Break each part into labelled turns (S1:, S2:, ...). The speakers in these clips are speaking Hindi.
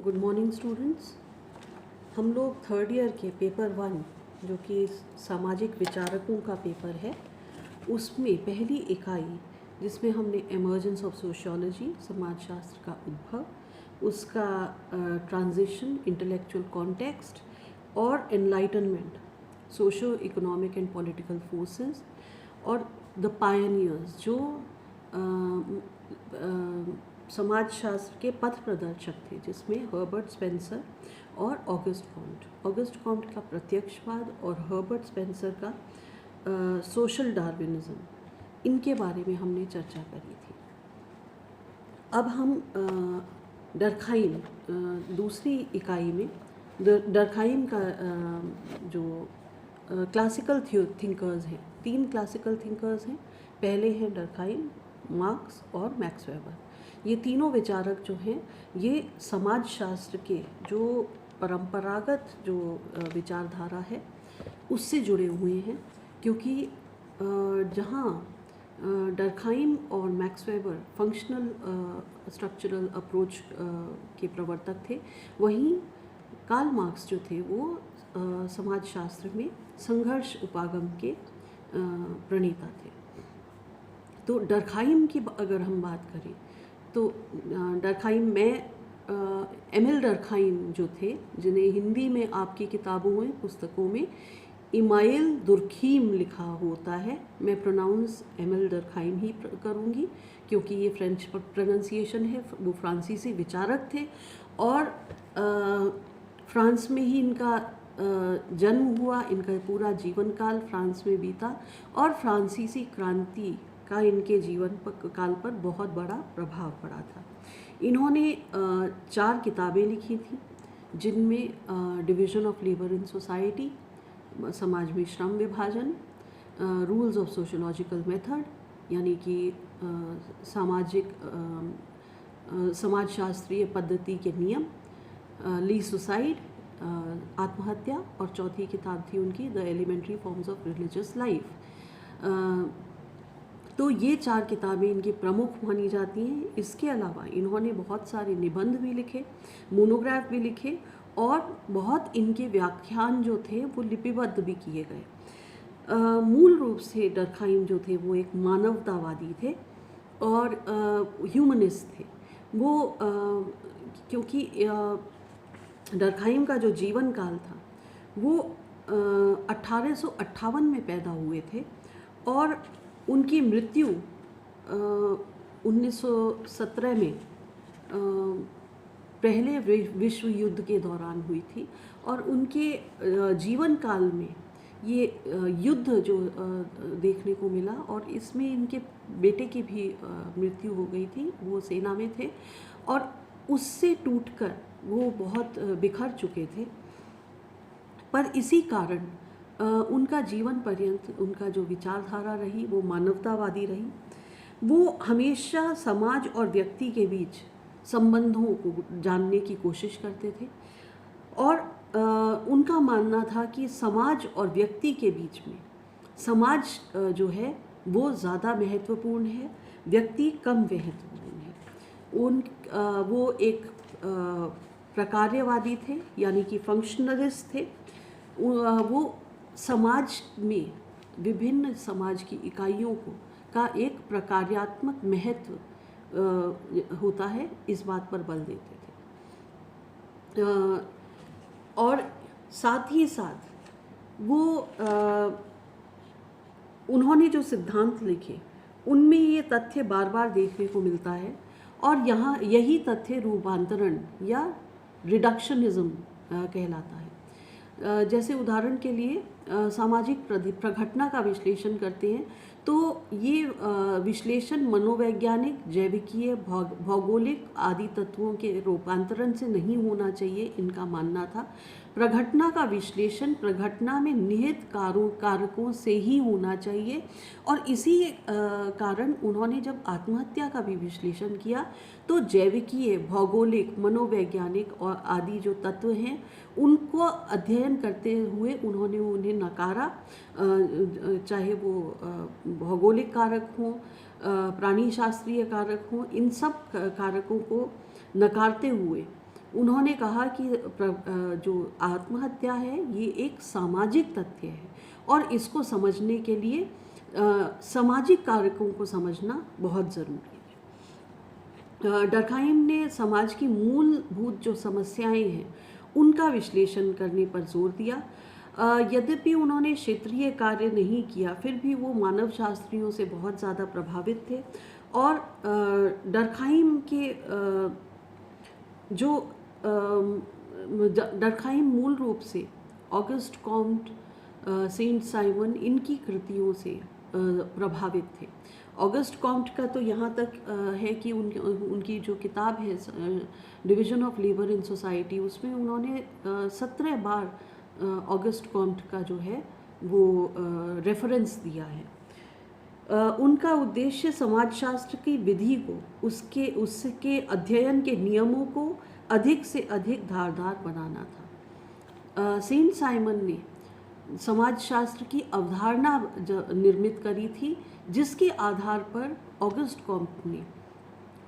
S1: Good morning students. हम लोग थर्ड ईयर के पेपर 1 जो कि सामाजिक विचारकों का पेपर है, उसमें पहली इकाई जिसमें हमने इमर्जेंस ऑफ सोशियोलॉजी, समाजशास्त्र का उद्भव, उसका ट्रांजिशन, इंटेलेक्चुअल कॉन्टेक्स्ट और enlightenment, socio economic and political forces और द पायनियर्स जो समाजशास्त्र के पथ प्रदर्शक थे, जिसमें हर्बर्ट स्पेंसर और ऑगस्ट कॉम्ट का प्रत्यक्षवाद और हर्बर्ट स्पेंसर का सोशल डार्विनिज्म, इनके बारे में हमने चर्चा करी थी। अब हम डर्खाइम दूसरी इकाई में डर्खाइम का जो क्लासिकल थिंकर्स हैं, 3 क्लासिकल थिंकर्स हैं। पहले हैं डर्खाइम, मार्क्स और मैक्स वेबर। ये तीनों विचारक जो हैं, ये समाजशास्त्र के जो परंपरागत जो विचारधारा है उससे जुड़े हुए हैं, क्योंकि जहाँ डर्खाइम और max weber functional structural approach के प्रवर्तक थे, वहीं कार्ल मार्क्स जो थे वो समाजशास्त्र में संघर्ष उपागम के प्रणेता थे। तो डर्खाइम की अगर हम बात करें तो डर्खाइम में एमिल डर्खाइम जो थे, जिन्हें हिंदी में आपकी किताबों में, पुस्तकों में इमाइल दुर्खीम लिखा होता है, मैं प्रोनाउंस एमिल डर्खाइम ही करूँगी क्योंकि ये फ्रेंच प्रोनाउंसिएशन है। वो फ्रांसीसी विचारक थे और फ्रांस में ही इनका जन्म हुआ, इनका पूरा जीवन काल फ्रांस में बीता और फ्रांसीसी क्रांति का इनके जीवन काल पर बहुत बड़ा प्रभाव पड़ा था। इन्होंने 4 किताबें लिखी थी, जिनमें division of labour in society, समाज में श्रम विभाजन, रूल्स ऑफ सोशियोलॉजिकल मेथड यानी कि समाजशास्त्रीय पद्धति के नियम, ली सुसाइड, आत्महत्या, और चौथी किताब थी उनकी the elementary forms of religious life. तो ये 4 किताबें इनकी प्रमुख मानी जाती हैं। इसके अलावा इन्होंने बहुत सारे निबंध भी लिखे, मोनोग्राफ भी लिखे और बहुत इनके व्याख्यान जो थे वो लिपिबद्ध भी किए गए। मूल रूप से डर्खाइम जो थे वो एक मानवतावादी थे और ह्यूमनिस्ट थे। वो क्योंकि डर्खाइम का जो जीवन काल था वो 1858 में पैदा हुए थे और उनकी मृत्यु 1917 में पहले विश्व युद्ध के दौरान हुई थी। और उनके जीवन काल में ये युद्ध जो देखने को मिला और इसमें इनके बेटे की भी मृत्यु हो गई थी। वो सेना में थे और उससे टूटकर वो बहुत बिखर चुके थे, पर इसी कारण उनका जीवन पर्यंत उनका जो विचारधारा रही वो मानवतावादी रही। वो हमेशा समाज और व्यक्ति के बीच संबंधों को जानने की कोशिश करते थे और उनका मानना था कि समाज और व्यक्ति के बीच में समाज जो है वो ज़्यादा महत्वपूर्ण है, व्यक्ति कम महत्वपूर्ण है। वो एक प्रकार्यवादी थे, यानी कि फंक्शनलिस्ट थे। वो समाज में विभिन्न समाज की इकाइयों का एक प्रकार्यात्मक महत्व होता है, इस बात पर बल देते थे। और साथ ही साथ वो उन्होंने जो सिद्धांत लिखे उनमें ये तथ्य बार बार देखने को मिलता है और यहाँ यही तथ्य रूपांतरण या रिडक्शनिज्म कहलाता है। जैसे उदाहरण के लिए सामाजिक प्रघटना का विश्लेषण करते हैं तो ये विश्लेषण मनोवैज्ञानिक, जैविकीय, भौगोलिक आदि तत्वों के रूपांतरण से नहीं होना चाहिए, इनका मानना था। प्रघटना का विश्लेषण प्रघटना में निहित कारकों से ही होना चाहिए और इसी कारण उन्होंने जब आत्महत्या का भी विश्लेषण किया तो जैविकीय, भौगोलिक, मनोवैज्ञानिक और आदि जो तत्व हैं उनको अध्ययन करते हुए उन्होंने उन्हें नकारा, चाहे वो भौगोलिक कारक हों, प्राणी शास्त्रीय कारक हों, इन सब कारकों को नकारते हुए उन्होंने कहा कि जो आत्महत्या है ये एक सामाजिक तथ्य है और इसको समझने के लिए सामाजिक कारकों को समझना बहुत ज़रूरी है। डर्कहाइम ने समाज की मूलभूत जो समस्याएं हैं उनका विश्लेषण करने पर जोर दिया। यद्यपि उन्होंने क्षेत्रीय कार्य नहीं किया, फिर भी वो मानव शास्त्रियों से बहुत ज़्यादा प्रभावित थे और डर्कहाइम के डर्कहाइम मूल रूप से ऑगस्ट कॉम्ट, सेंट साइमन इनकी कृतियों से प्रभावित थे। ऑगस्ट कॉम्ट का तो यहाँ तक है कि उनकी जो किताब है division of labour in society, उसमें उन्होंने 17 बार ऑगस्ट कॉम्ट का जो है वो रेफरेंस दिया है। उनका उद्देश्य समाजशास्त्र की विधि को उसके अध्ययन के नियमों को अधिक से अधिक धारदार बनाना था। सेंट साइमन ने समाजशास्त्र की अवधारणा निर्मित करी थी, जिसके आधार पर ऑगस्ट कॉम्ट ने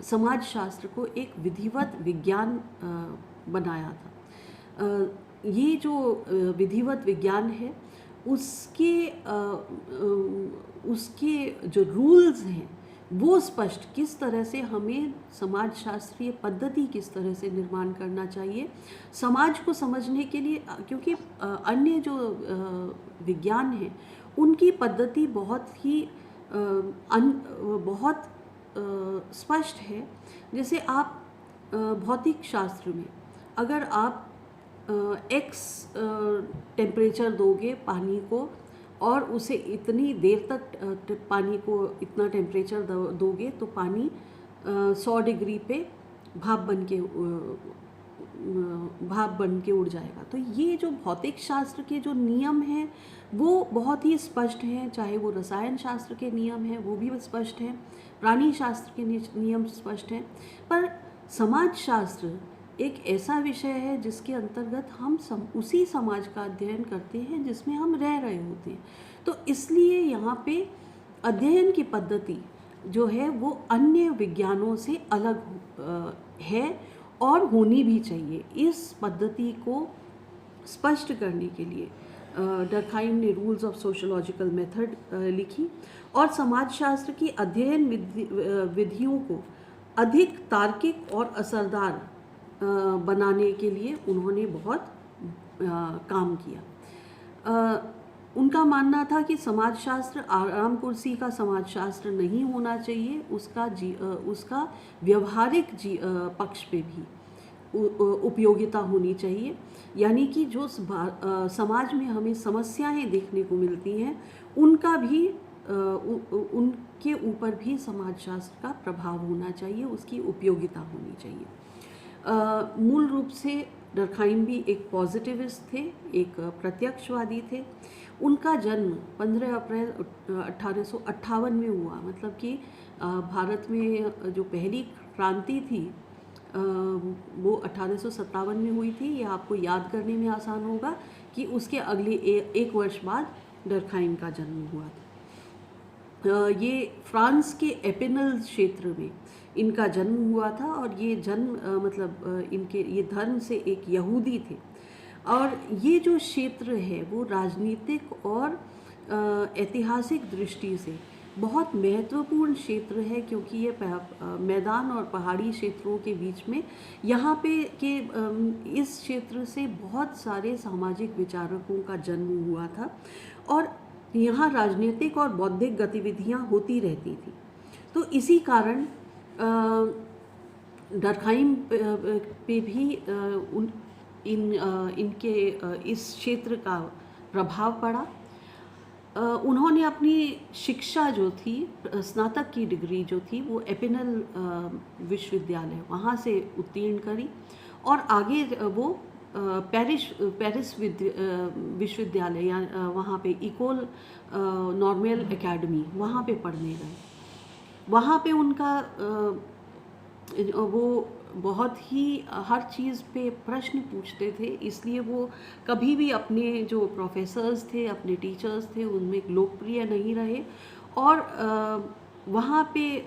S1: समाजशास्त्र को एक विधिवत विज्ञान बनाया था। ये जो विधिवत विज्ञान है उसके जो रूल्स हैं वो स्पष्ट, किस तरह से हमें समाजशास्त्रीय पद्धति किस तरह से निर्माण करना चाहिए समाज को समझने के लिए, क्योंकि अन्य जो विज्ञान है उनकी पद्धति बहुत ही बहुत स्पष्ट है। जैसे आप भौतिक शास्त्र में अगर आप एक्स टेम्परेचर दोगे पानी को और उसे इतनी देर तक पानी को इतना टेम्परेचर दोगे तो पानी 100 डिग्री पे भाप बन के उड़ जाएगा। तो ये जो भौतिक शास्त्र के जो नियम हैं वो बहुत ही स्पष्ट हैं, चाहे वो रसायन शास्त्र के नियम हैं वो भी स्पष्ट हैं, प्राणी शास्त्र के नियम स्पष्ट हैं। पर समाज शास्त्र एक ऐसा विषय है जिसके अंतर्गत हम उसी समाज का अध्ययन करते हैं जिसमें हम रह रहे होते हैं। तो इसलिए यहाँ पे अध्ययन की पद्धति जो है वो अन्य विज्ञानों से अलग है और होनी भी चाहिए। इस पद्धति को स्पष्ट करने के लिए डर्कहाइम ने रूल्स ऑफ सोशियोलॉजिकल मेथड लिखी और समाजशास्त्र की अध्ययन विधियों को अधिक तार्किक और असरदार बनाने के लिए उन्होंने बहुत काम किया। उनका मानना था कि समाजशास्त्र आराम कुर्सी का समाजशास्त्र नहीं होना चाहिए, उसका व्यवहारिक पक्ष पे भी उपयोगिता होनी चाहिए। यानी कि जो समाज में हमें समस्याएं देखने को मिलती हैं उनका भी उनके ऊपर भी समाजशास्त्र का प्रभाव होना चाहिए, उसकी उपयोगिता होनी चाहिए। मूल रूप से डर्कहाइम भी एक पॉजिटिविस्ट थे, एक प्रत्यक्षवादी थे। उनका जन्म 15 अप्रैल 1858 में हुआ, मतलब कि भारत में जो पहली क्रांति थी वो 1857 में हुई थी। ये आपको याद करने में आसान होगा कि उसके अगले एक वर्ष बाद डर्कहाइम का जन्म हुआ था। ये फ्रांस के एपिनल क्षेत्र में इनका जन्म हुआ था और ये जन्म मतलब इनके ये धर्म से एक यहूदी थे। और ये जो क्षेत्र है वो राजनीतिक और ऐतिहासिक दृष्टि से बहुत महत्वपूर्ण क्षेत्र है, क्योंकि ये मैदान और पहाड़ी क्षेत्रों के बीच में यहाँ पे के इस क्षेत्र से बहुत सारे सामाजिक विचारकों का जन्म हुआ था और यहाँ राजनीतिक और बौद्धिक गतिविधियाँ होती रहती थी। तो इसी कारण डर्कहाइम पे भी इनके इस क्षेत्र का प्रभाव पड़ा। उन्होंने अपनी शिक्षा जो थी, स्नातक की डिग्री जो थी वो एपिनल विश्वविद्यालय वहाँ से उत्तीर्ण करी और आगे वो पेरिस विश्वविद्यालय या वहाँ पे इकोल नॉर्मल एकेडमी वहाँ पे पढ़ने गए। वहाँ पे उनका वो बहुत ही हर चीज़ पे प्रश्न पूछते थे, इसलिए वो कभी भी अपने जो प्रोफेसर्स थे, अपने टीचर्स थे, उनमें लोकप्रिय नहीं रहे। और वहाँ पे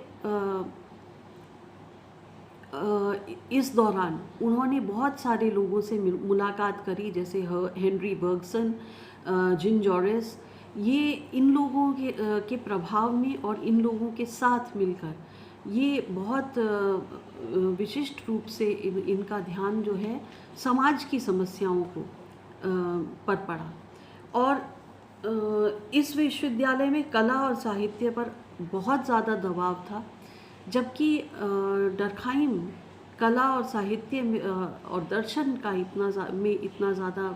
S1: इस दौरान उन्होंने बहुत सारे लोगों से मुलाकात करी, जैसे हेनरी बर्गसन, जिन जॉरिस। ये इन लोगों के प्रभाव में और इन लोगों के साथ मिलकर ये बहुत विशिष्ट रूप से इनका ध्यान जो है समाज की समस्याओं को पर पड़ा। और इस विश्वविद्यालय में कला और साहित्य पर बहुत ज़्यादा दबाव था, जबकि डर्कहाइम कला और साहित्य और दर्शन का इतना ज़्यादा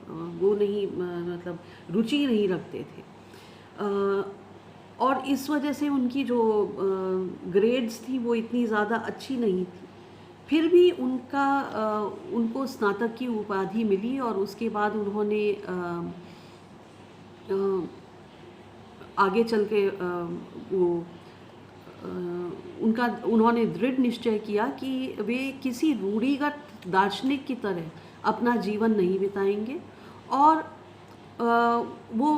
S1: वो नहीं, मतलब रुचि नहीं रखते थे। और इस वजह से उनकी जो ग्रेड्स थी वो इतनी ज़्यादा अच्छी नहीं थी। फिर भी उनको स्नातक की उपाधि मिली और उसके बाद उन्होंने आगे चल के उन्होंने दृढ़ निश्चय किया कि वे किसी रूढ़िगत दार्शनिक की तरह अपना जीवन नहीं बिताएंगे और वो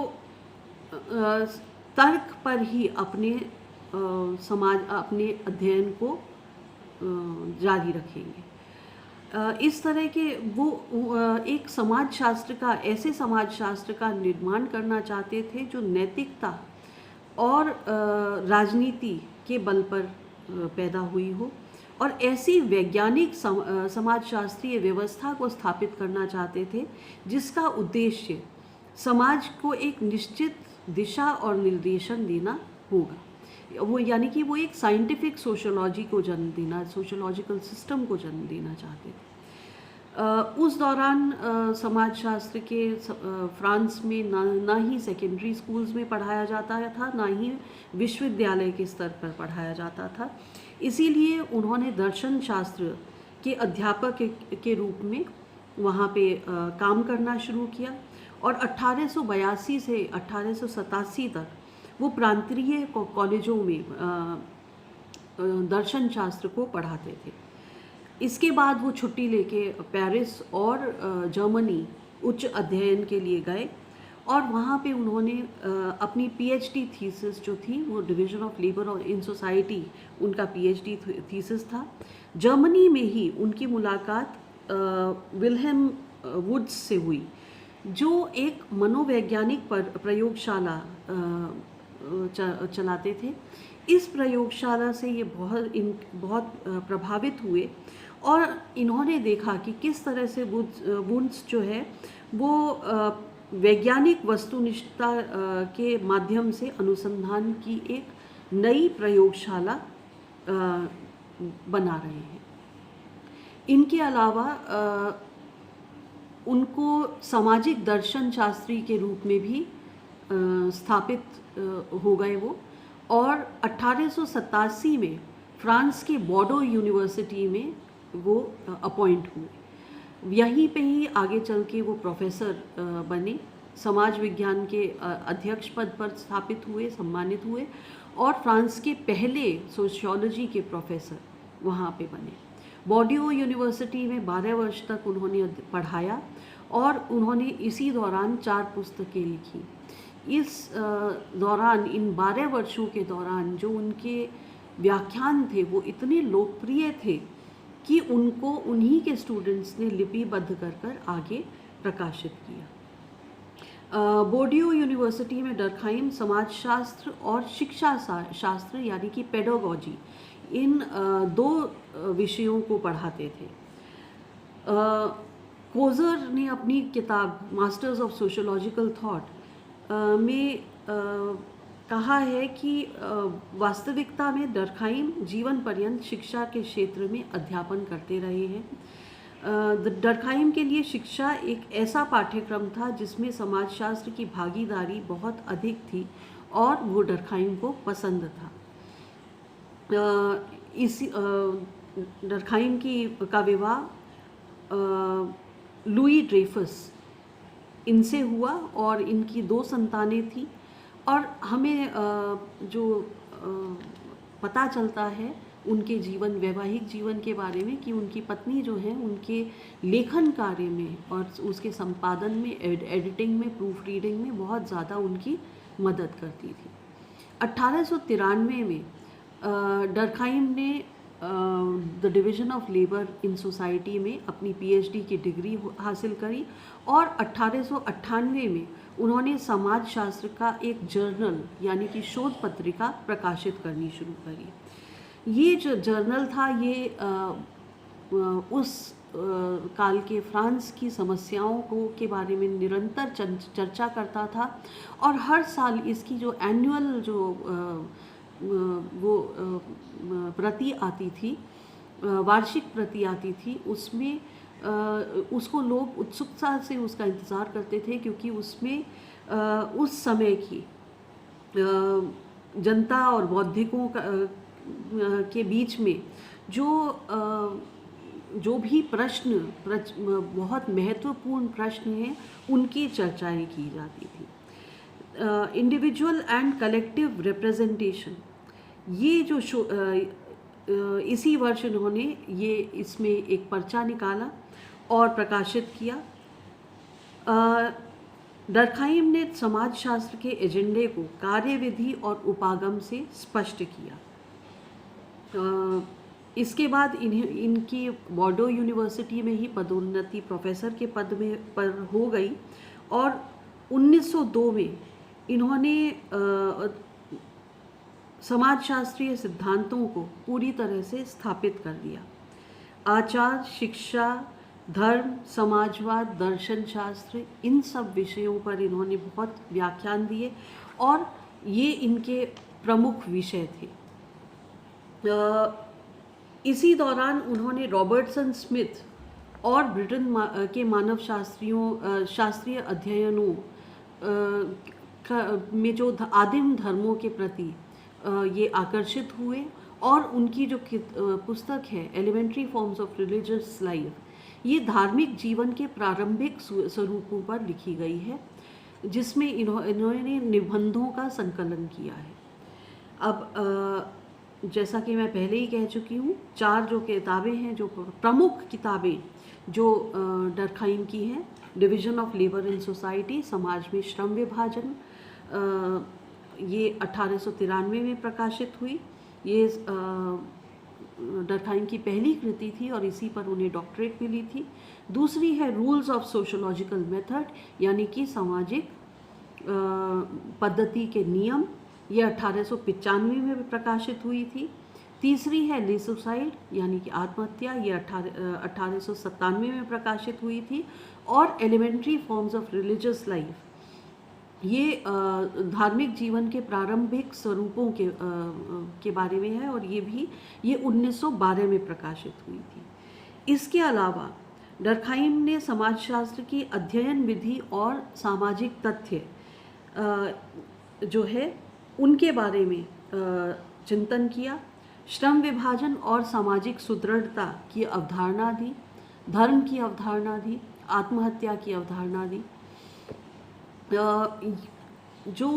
S1: तर्क पर ही अपने अध्ययन को जारी रखेंगे। इस तरह के वो एक ऐसे समाजशास्त्र का निर्माण करना चाहते थे जो नैतिकता और राजनीति के बल पर पैदा हुई हो, और ऐसी वैज्ञानिक समाजशास्त्रीय व्यवस्था को स्थापित करना चाहते थे जिसका उद्देश्य समाज को एक निश्चित दिशा और निर्देशन देना होगा। वो यानी कि वो एक साइंटिफिक सोशियोलॉजी को जन्म देना, सोशियोलॉजिकल सिस्टम को जन्म देना चाहते थे। उस दौरान समाजशास्त्र के फ्रांस में ना ही सेकेंडरी स्कूल्स में पढ़ाया जाता था, ना ही विश्वविद्यालय के स्तर पर पढ़ाया जाता था। इसीलिए उन्होंने दर्शन शास्त्र के अध्यापक के रूप में वहाँ पे काम करना शुरू किया और 1882 से 1887 तक वो प्रांतीय कॉलेजों में दर्शन शास्त्र को पढ़ाते थे। इसके बाद वो छुट्टी लेके पेरिस और जर्मनी उच्च अध्ययन के लिए गए और वहाँ पे उन्होंने अपनी पीएचडी थीसिस जो थी वो डिवीज़न ऑफ लेबर और इन सोसाइटी उनका पीएचडी थीसिस था। जर्मनी में ही उनकी मुलाकात विल्हेम वुड्स से हुई, जो एक मनोवैज्ञानिक प्रयोगशाला चलाते थे। इस प्रयोगशाला से ये बहुत प्रभावित हुए और इन्होंने देखा कि किस तरह से वुड्स जो है वो वैज्ञानिक वस्तुनिष्ठता के माध्यम से अनुसंधान की एक नई प्रयोगशाला बना रहे हैं। इनके अलावा उनको सामाजिक दर्शन शास्त्री के रूप में भी स्थापित हो गए वो, और 1887 में फ्रांस के बॉर्डो यूनिवर्सिटी में वो अपॉइंट हुए। यहीं पे ही आगे चल के वो प्रोफेसर बने, समाज विज्ञान के अध्यक्ष पद पर स्थापित हुए, सम्मानित हुए और फ्रांस के पहले सोशियोलॉजी के प्रोफेसर वहाँ पे बने। बॉर्डो यूनिवर्सिटी में 12 वर्ष तक उन्होंने पढ़ाया और उन्होंने इसी दौरान 4 पुस्तकें लिखी। इस दौरान, इन 12 वर्षों के दौरान जो उनके व्याख्यान थे वो इतने लोकप्रिय थे कि उनको उन्हीं के स्टूडेंट्स ने लिपिबद्ध कर आगे प्रकाशित किया। बॉर्डो यूनिवर्सिटी में डर्कहाइम समाजशास्त्र और शिक्षा शास्त्र यानी कि पेडागोजी, इन 2 विषयों को पढ़ाते थे। कोजर ने अपनी किताब मास्टर्स ऑफ सोशियोलॉजिकल थॉट में कहा है कि वास्तविकता में डर्कहाइम जीवन पर्यंत शिक्षा के क्षेत्र में अध्यापन करते रहे हैं। डर्कहाइम के लिए शिक्षा एक ऐसा पाठ्यक्रम था जिसमें समाजशास्त्र की भागीदारी बहुत अधिक थी और वो डर्कहाइम को पसंद था। डर्कहाइम का विवाह लुई ड्रेफस इनसे हुआ और इनकी 2 संतानें थी। और हमें जो पता चलता है उनके वैवाहिक जीवन के बारे में कि उनकी पत्नी जो है उनके लेखन कार्य में और उसके संपादन में, एडिटिंग में, प्रूफ रीडिंग में बहुत ज़्यादा उनकी मदद करती थी। 1893 में डर्कहाइम ने the division of labour in society में अपनी पीएचडी की डिग्री हासिल करी और 1898 में उन्होंने समाजशास्त्र का एक जर्नल यानी कि शोध पत्रिका प्रकाशित करनी शुरू करी। ये जो जर्नल था ये उस काल के फ्रांस की समस्याओं के बारे में निरंतर चर्चा करता था और हर साल इसकी जो एनुअल जो वो प्रति आती थी, वार्षिक प्रति आती थी, उसमें उसको लोग उत्सुकता से उसका इंतज़ार करते थे क्योंकि उसमें उस समय की जनता और बौद्धिकों के बीच में जो भी प्रश्न बहुत महत्वपूर्ण प्रश्न हैं उनकी चर्चाएं की जाती थी। इंडिविजुअल एंड कलेक्टिव रिप्रेजेंटेशन, ये जो इसी वर्ष उन्होंने ये इसमें एक पर्चा निकाला और प्रकाशित किया। डर्खाइम ने समाजशास्त्र के एजेंडे को कार्यविधि और उपागम से स्पष्ट किया। इसके बाद इनकी बॉर्डो यूनिवर्सिटी में ही पदोन्नति प्रोफेसर के पद में पर हो गई और 1902 में इन्होंने समाजशास्त्रीय सिद्धांतों को पूरी तरह से स्थापित कर दिया। आचार, शिक्षा, धर्म, समाजवाद, दर्शन शास्त्र, इन सब विषयों पर इन्होंने बहुत व्याख्यान दिए और ये इनके प्रमुख विषय थे। इसी दौरान उन्होंने रॉबर्टसन स्मिथ और ब्रिटेन के मानव शास्त्रीय अध्ययनों में जो आदिम धर्मों के प्रति ये आकर्षित हुए और उनकी जो पुस्तक है elementary forms of religious life, ये धार्मिक जीवन के प्रारंभिक स्वरूपों पर लिखी गई है, जिसमें इन्होंने निबंधों का संकलन किया है। अब जैसा कि मैं पहले ही कह चुकी हूँ, 4 जो किताबें हैं, जो प्रमुख किताबें जो डर्खाइम की हैं, division of labour in society, समाज में श्रम विभाजन, ये 1893 में प्रकाशित हुई। ये डर्खाइम की पहली कृति थी और इसी पर उन्हें डॉक्टरेट मिली थी। दूसरी है रूल्स ऑफ सोशोलॉजिकल मेथड, यानी कि सामाजिक पद्धति के नियम, ये 1895 में प्रकाशित हुई थी। तीसरी है सुसाइड यानी कि आत्महत्या, ये 1897 में प्रकाशित हुई थी। और elementary forms of religious life, ये धार्मिक जीवन के प्रारंभिक स्वरूपों के बारे में है और ये 1912 में प्रकाशित हुई थी। इसके अलावा डर्खाइम ने समाजशास्त्र की अध्ययन विधि और सामाजिक तथ्य जो है उनके बारे में चिंतन किया। श्रम विभाजन और सामाजिक सुदृढ़ता की अवधारणा दी, धर्म की अवधारणा दी, आत्महत्या की अवधारणा दी। जो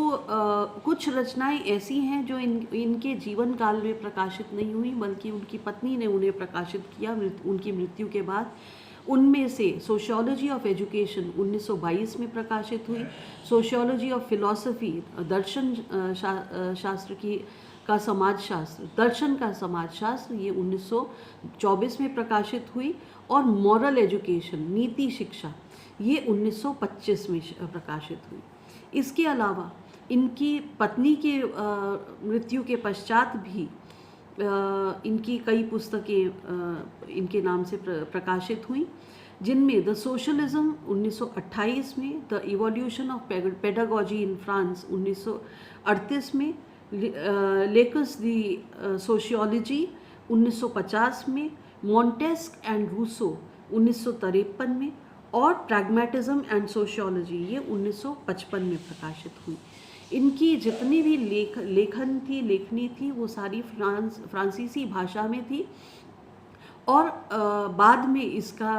S1: कुछ रचनाएं ऐसी हैं जो इनके जीवन काल में प्रकाशित नहीं हुई, बल्कि उनकी पत्नी ने उन्हें प्रकाशित किया उनकी मृत्यु के बाद। उनमें से सोशियोलॉजी ऑफ एजुकेशन 1922 में प्रकाशित हुई। सोशियोलॉजी ऑफ फिलॉसफी, दर्शन शास्त्र का समाजशास्त्र, दर्शन का समाजशास्त्र, ये 1924 में प्रकाशित हुई। और मॉरल एजुकेशन, नीति शिक्षा, ये 1925 में प्रकाशित हुई। इसके अलावा इनकी पत्नी के मृत्यु के पश्चात भी इनकी कई पुस्तकें इनके नाम से प्रकाशित हुई, जिनमें द सोशलिज्म 1928 में, the evolution of pedagogy in France 1938 में, लेकस दी सोशियोलॉजी 1950 में, मॉन्टेस्क एंड रूसो 1953 में और प्रैग्मेटिज्म एंड सोशियोलॉजी ये 1955 में प्रकाशित हुई। इनकी जितनी भी लेखनी थी वो सारी फ्रांसीसी भाषा में थी और बाद में इसका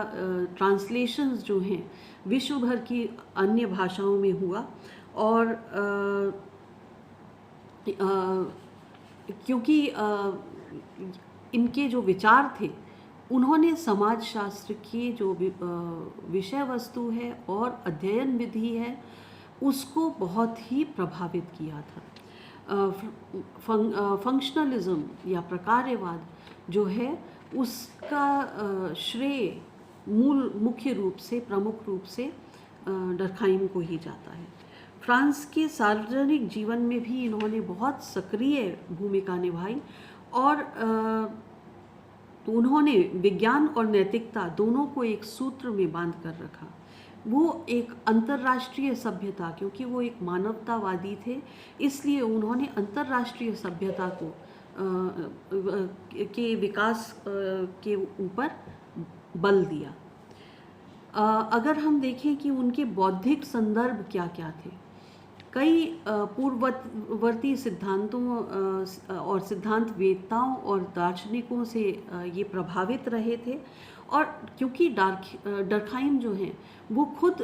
S1: ट्रांसलेशंस जो हैं विश्व भर की अन्य भाषाओं में हुआ। और क्योंकि इनके जो विचार थे, उन्होंने समाजशास्त्र की जो विषय वस्तु है और अध्ययन विधि है उसको बहुत ही प्रभावित किया था। फंक्शनलिज्म या प्रकार्यवाद जो है उसका श्रेय मुख्य रूप से, प्रमुख रूप से डर्कहाइम को ही जाता है। फ्रांस के सार्वजनिक जीवन में भी इन्होंने बहुत सक्रिय भूमिका निभाई और तो उन्होंने विज्ञान और नैतिकता दोनों को एक सूत्र में बांध कर रखा। वो एक अंतर्राष्ट्रीय सभ्यता, क्योंकि वो एक मानवतावादी थे, इसलिए उन्होंने अंतर्राष्ट्रीय सभ्यता को के विकास के ऊपर बल दिया। अगर हम देखें कि उनके बौद्धिक संदर्भ क्या क्या थे, कई पूर्ववर्ती सिद्धांतों और सिद्धांतवेत्ताओं और दार्शनिकों से ये प्रभावित रहे थे। और क्योंकि डर्कहाइम जो हैं वो खुद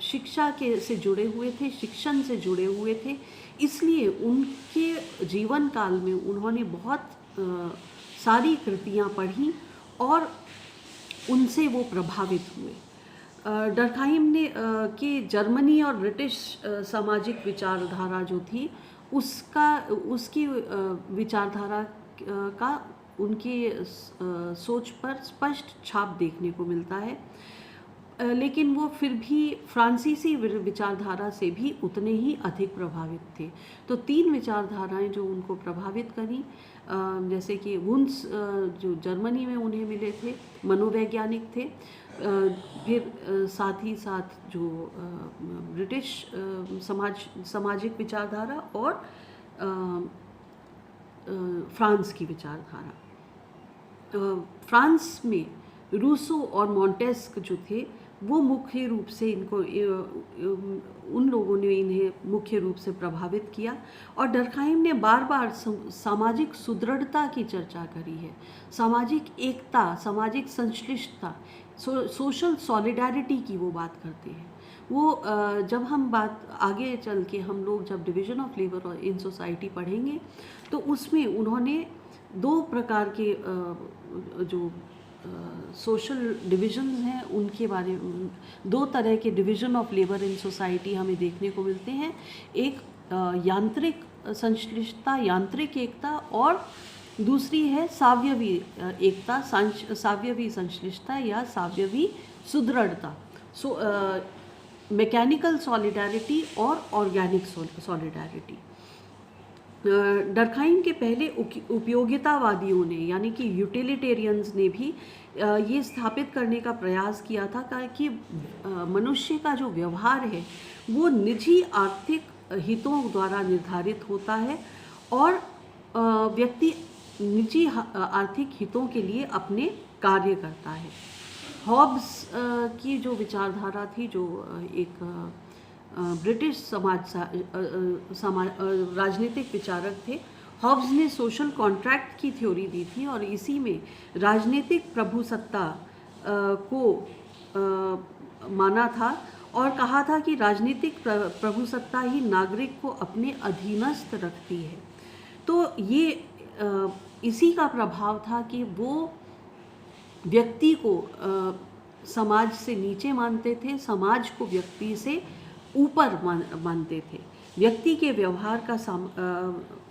S1: शिक्षा से जुड़े हुए थे, शिक्षण से जुड़े हुए थे, इसलिए उनके जीवन काल में उन्होंने बहुत सारी कृतियाँ पढ़ी और उनसे वो प्रभावित हुए। डर्कहाइम ने कि जर्मनी और ब्रिटिश सामाजिक विचारधारा जो थी उसकी विचारधारा का उनकी सोच पर स्पष्ट छाप देखने को मिलता है, लेकिन वो फिर भी फ्रांसीसी विचारधारा से भी उतने ही अधिक प्रभावित थे। तो 3 विचारधाराएं जो उनको प्रभावित करी, जैसे कि वुन्स जो जर्मनी में उन्हें मिले थे, मनोवैज्ञानिक थे, फिर साथ ही साथ जो ब्रिटिश सामाजिक विचारधारा और फ्रांस की विचारधारा। फ्रांस में रूसो और मॉन्टेस्क जो थे वो मुख्य रूप से उन लोगों ने इन्हें मुख्य रूप से प्रभावित किया। और डर्कहाइम ने बार बार सामाजिक सुदृढ़ता की चर्चा करी है, सामाजिक एकता, सामाजिक संश्लिष्टता, सोशल सॉलिडारिटी की वो बात करते हैं। वो जब हम बात आगे चल के हम लोग जब division of labour in society पढ़ेंगे तो उसमें उन्होंने 2 प्रकार के जो सोशल डिविजन्स हैं उनके बारे में, 2 तरह के division of labour in society हमें देखने को मिलते हैं। एक यांत्रिक संश्लिष्टता, यांत्रिक एकता, और दूसरी है सावयवी एकता, सावयवी संश्लिष्टता या सावयवी सुदृढ़ता। मैकेनिकल सॉलिडारिटी और ऑर्गेनिक सॉलिडारिटी। डर्कहाइम के पहले उपयोगितावादियों ने यानी कि यूटिलिटेरियंस ने भी ये स्थापित करने का प्रयास किया था कि मनुष्य का जो व्यवहार है वो निजी आर्थिक हितों द्वारा निर्धारित होता है और व्यक्ति निजी आर्थिक हितों के लिए अपने कार्य करता है। हॉब्स की जो विचारधारा थी, जो एक ब्रिटिश राजनीतिक विचारक थे, हॉब्स ने सोशल कॉन्ट्रैक्ट की थ्योरी दी थी और इसी में राजनीतिक प्रभुसत्ता को माना था और कहा था कि राजनीतिक प्रभुसत्ता ही नागरिक को अपने अधीनस्थ रखती है। तो ये इसी का प्रभाव था कि वो व्यक्ति को समाज से नीचे मानते थे, समाज को व्यक्ति से ऊपर मानते थे। व्यक्ति के व्यवहार का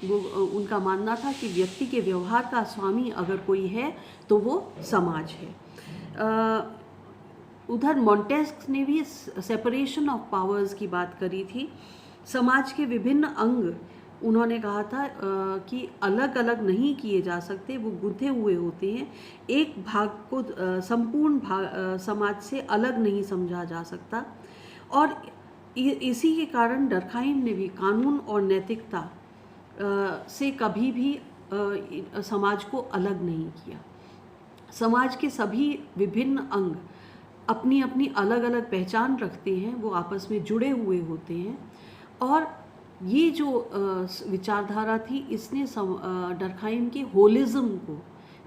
S1: वो उनका मानना था कि व्यक्ति के व्यवहार का स्वामी अगर कोई है तो वो समाज है। उधर मॉन्टेस्क ने भी सेपरेशन ऑफ पावर्स की बात करी थी। समाज के विभिन्न अंग उन्होंने कहा था कि अलग अलग नहीं किए जा सकते, वो गुंथे हुए होते हैं। एक भाग को संपूर्ण समाज से अलग नहीं समझा जा सकता। और इसी के कारण डर्कहाइम ने भी कानून और नैतिकता से कभी भी समाज को अलग नहीं किया। समाज के सभी विभिन्न अंग अपनी अपनी अलग अलग पहचान रखते हैं, वो आपस में जुड़े हुए होते हैं। और ये जो विचारधारा थी, इसने डर्कहाइम के होलिज्म को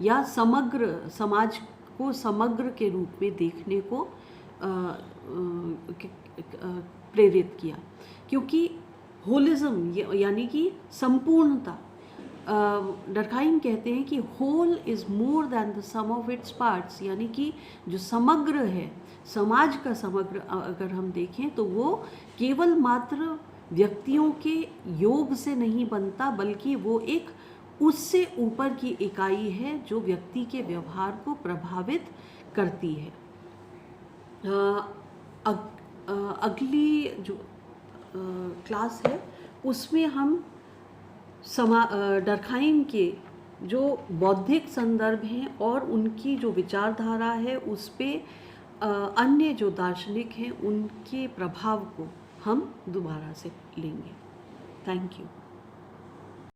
S1: या समग्र समाज को समग्र के रूप में देखने को प्रेरित किया, क्योंकि होलिज्म यानी कि संपूर्णता, डर्कहाइम कहते हैं कि whole is more than the sum of its parts, यानी कि जो समग्र है, समाज का समग्र अगर हम देखें तो वो केवल मात्र व्यक्तियों के योग से नहीं बनता, बल्कि वो एक उससे ऊपर की इकाई है जो व्यक्ति के व्यवहार को प्रभावित करती है। अगली जो क्लास है उसमें हम डर्खाइम के जो बौद्धिक संदर्भ हैं और उनकी जो विचारधारा है उस पे अन्य जो दार्शनिक हैं उनके प्रभाव को हम दोबारा से लेंगे। Thank you.